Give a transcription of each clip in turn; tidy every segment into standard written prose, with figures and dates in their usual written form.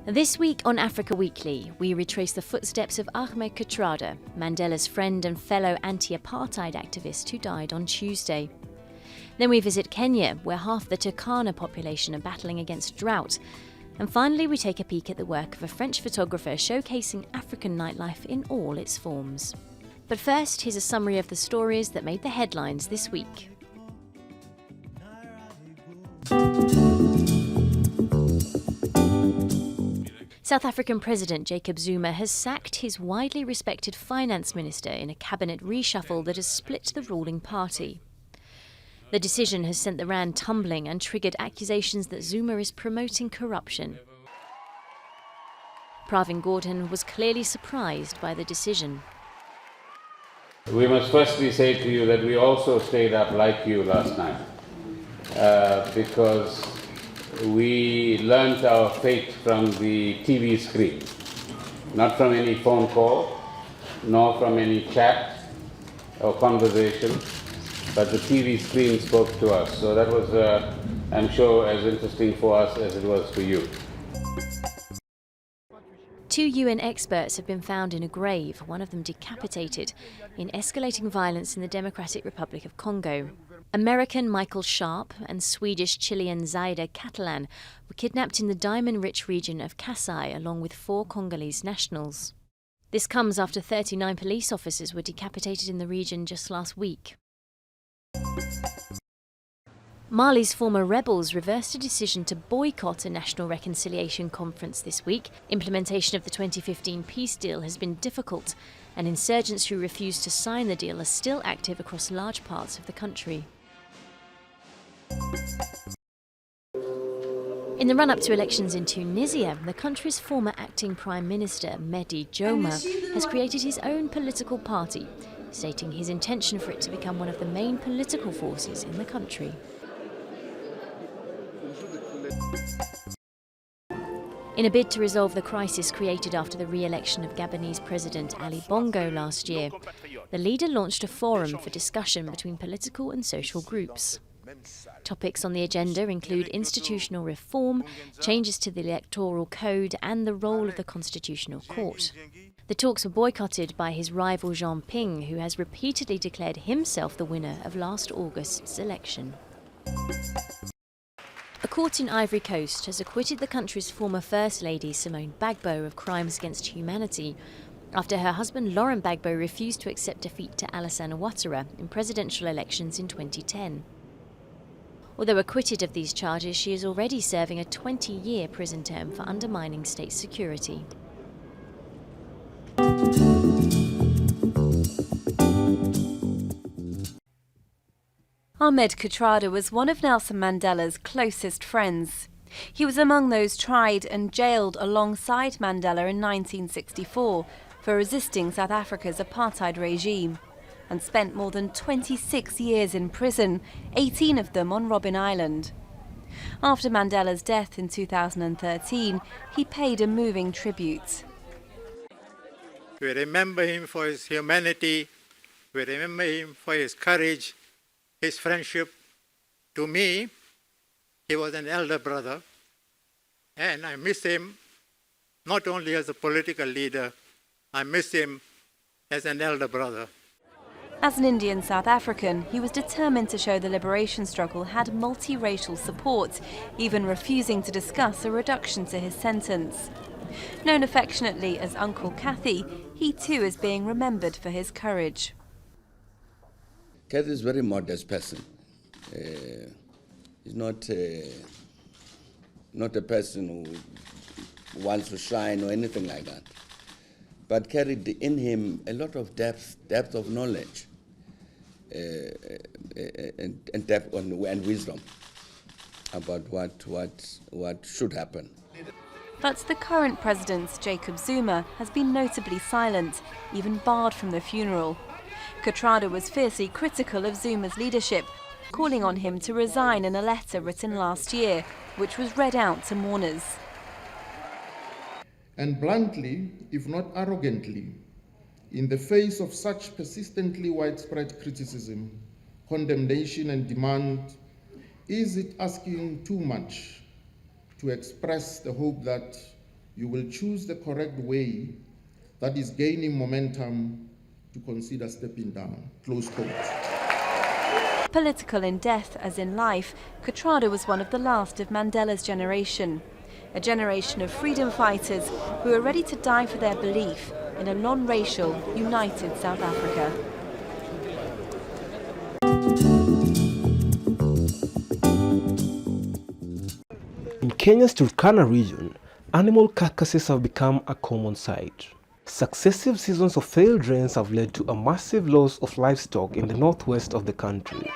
This week on Africa Weekly, we retrace the footsteps of Ahmed Kathrada, Mandela's friend and fellow anti-apartheid activist who died on Tuesday. Then we visit Kenya, where half the Turkana population are battling against drought. And finally, we take a peek at the work of a French photographer showcasing African nightlife in all its forms. But first, here's a summary of the stories that made the headlines this week. South African President Jacob Zuma has sacked his widely respected finance minister in a cabinet reshuffle that has split the ruling party. The decision has sent the rand tumbling and triggered accusations that Zuma is promoting corruption. Pravin Gordhan was clearly surprised by the decision. We must firstly say to you that we also stayed up like you last night because we learnt our fate from the TV screen, not from any phone call, nor from any chat or conversation, but the TV screen spoke to us. So that was, I'm sure, as interesting for us as it was for you. 2 UN experts have been found in a grave, one of them decapitated, in escalating violence in the Democratic Republic of Congo. American Michael Sharp and Swedish-Chilean Zaida Catalan were kidnapped in the diamond-rich region of Kasai along with 4 Congolese nationals. This comes after 39 police officers were decapitated in the region just last week. Mali's former rebels reversed a decision to boycott a national reconciliation conference this week. Implementation of the 2015 peace deal has been difficult, and insurgents who refused to sign the deal are still active across large parts of the country. In the run-up to elections in Tunisia, the country's former acting Prime Minister, Mehdi Jouma, has created his own political party, stating his intention for it to become one of the main political forces in the country. In a bid to resolve the crisis created after the re-election of Gabonese President Ali Bongo last year, the leader launched a forum for discussion between political and social groups. Topics on the agenda include institutional reform, changes to the electoral code, and the role of the Constitutional Court. The talks were boycotted by his rival Jean Ping, who has repeatedly declared himself the winner of last August's election. A court in Ivory Coast has acquitted the country's former First Lady Simone Gbagbo of crimes against humanity after her husband Laurent Gbagbo refused to accept defeat to Alassane Ouattara in presidential elections in 2010. Although acquitted of these charges, she is already serving a 20-year prison term for undermining state security. Ahmed Kathrada was one of Nelson Mandela's closest friends. He was among those tried and jailed alongside Mandela in 1964 for resisting South Africa's apartheid regime, and spent more than 26 years in prison, 18 of them on Robben Island. After Mandela's death in 2013, he paid a moving tribute. We remember him for his humanity, we remember him for his courage, his friendship. To me, he was an elder brother, and I miss him not only as a political leader, I miss him as an elder brother. As an Indian South African, he was determined to show the liberation struggle had multiracial support, even refusing to discuss a reduction to his sentence. Known affectionately as Uncle Kathy, he too is being remembered for his courage. Kathy is a very modest person. He's not a person who wants to shine or anything like that, but carried in him a lot of depth of knowledge and depth and wisdom about what should happen. But the current president, Jacob Zuma, has been notably silent, even barred from the funeral. Kathrada was fiercely critical of Zuma's leadership, calling on him to resign in a letter written last year, which was read out to mourners. And bluntly, if not arrogantly, in the face of such persistently widespread criticism, condemnation and demand, is it asking too much to express the hope that you will choose the correct way that is gaining momentum to consider stepping down. Close quote. Political in death as in life, Kuttrada was one of the last of Mandela's generation. A generation of freedom fighters who were ready to die for their belief in a non-racial, united South Africa. In Kenya's Turkana region, animal carcasses have become a common sight. Successive seasons of failed rains have led to a massive loss of livestock in the northwest of the country.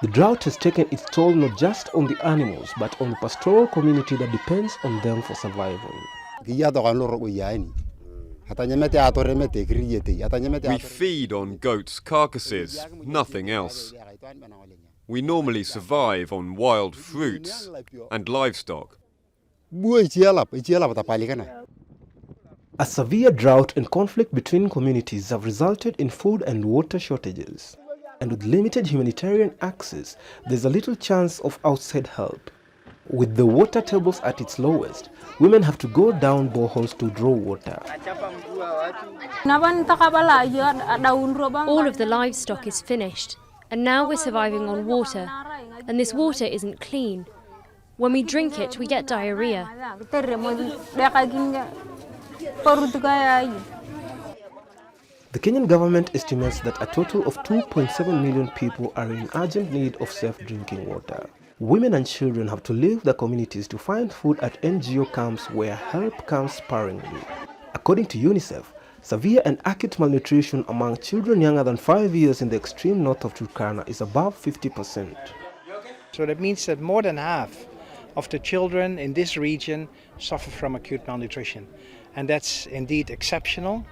The drought has taken its toll not just on the animals, but on the pastoral community that depends on them for survival. We feed on goats' carcasses, nothing else. We normally survive on wild fruits and livestock. A severe drought and conflict between communities have resulted in food and water shortages. And with limited humanitarian access, there's a little chance of outside help. With the water tables at its lowest, women have to go down boreholes to draw water. All of the livestock is finished, and now we're surviving on water, and this water isn't clean. When we drink it, we get diarrhea. The Kenyan government estimates that a total of 2.7 million people are in urgent need of safe drinking water. Women and children have to leave their communities to find food at NGO camps where help comes sparingly. According to UNICEF, severe and acute malnutrition among children younger than 5 years in the extreme north of Turkana is above 50%. So that means that more than half of the children in this region suffer from acute malnutrition. And that's indeed exceptional.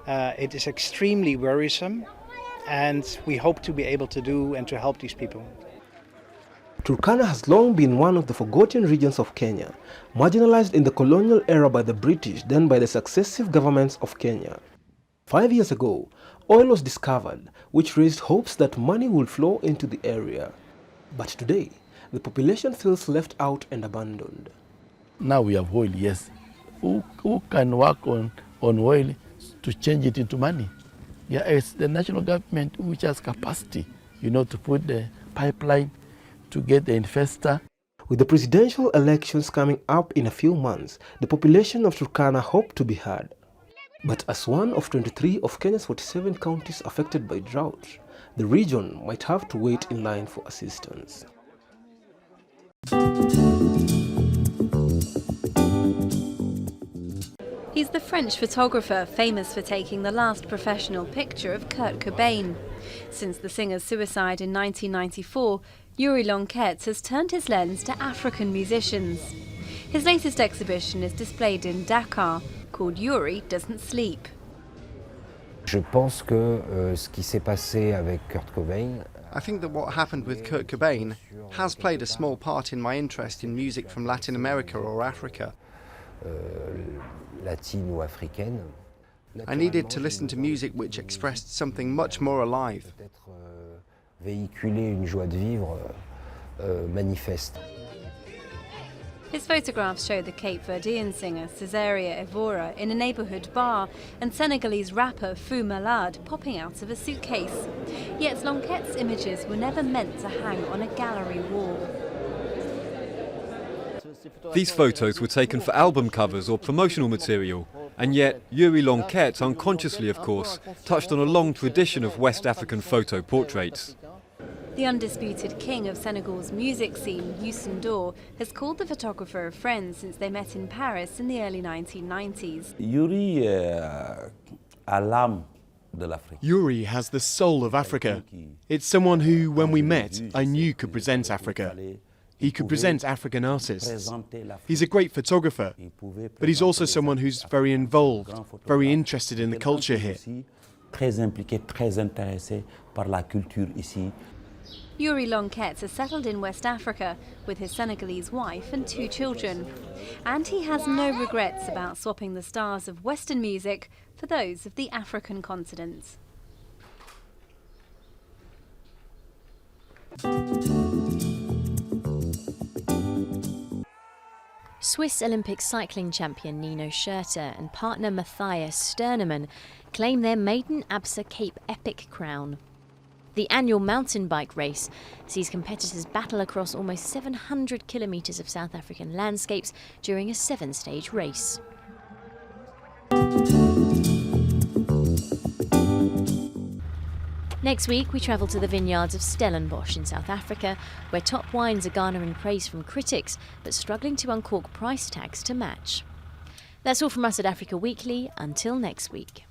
It is extremely worrisome, and we hope to be able to do and to help these people. Turkana has long been one of the forgotten regions of Kenya, marginalized in the colonial era by the British, then by the successive governments of Kenya. 5 years ago, oil was discovered, which raised hopes that money would flow into the area. But today, the population feels left out and abandoned. Now we have oil, yes. Who can work on oil to change it into money? Yeah, it's the national government which has capacity, to put the pipeline to get the investor. With the presidential elections coming up in a few months, the population of Turkana hope to be heard. But as one of 23 of Kenya's 47 counties affected by drought, the region might have to wait in line for assistance. He's the French photographer famous for taking the last professional picture of Kurt Cobain. Since the singer's suicide in 1994, Yuri Lonquet has turned his lens to African musicians. His latest exhibition is displayed in Dakar, called Yuri Doesn't Sleep. Je pense que ce qui s'est passé avec Kurt Cobain. I think that what happened with Kurt Cobain has played a small part in my interest in music from Latin America or Africa. Latine ou africaine. I needed to listen to music which expressed something much more alive. Véhiculer une joie de vivre manifeste. His photographs show the Cape Verdean singer Cesaria Evora in a neighbourhood bar and Senegalese rapper Fou Malade popping out of a suitcase. Yet Lonquet's images were never meant to hang on a gallery wall. These photos were taken for album covers or promotional material, and yet Yuri Lonquet, unconsciously of course, touched on a long tradition of West African photo portraits. The undisputed king of Senegal's music scene, Youssou N'Dour, has called the photographer a friend since they met in Paris in the early 1990s. Yuri has the soul of Africa. It's someone who, when we met, I knew could present Africa. He could present African artists. He's a great photographer, but he's also someone who's very involved, very interested in the culture here. Yuri Lonquet has settled in West Africa with his Senegalese wife and 2 children. And he has no regrets about swapping the stars of Western music for those of the African continent. Swiss Olympic cycling champion Nino Schurter and partner Matthias Sternemann claim their maiden Absa Cape Epic crown. The annual mountain bike race sees competitors battle across almost 700 kilometres of South African landscapes during a 7-stage race. Next week, we travel to the vineyards of Stellenbosch in South Africa, where top wines are garnering praise from critics, but struggling to uncork price tags to match. That's all from us at Africa Weekly. Until next week.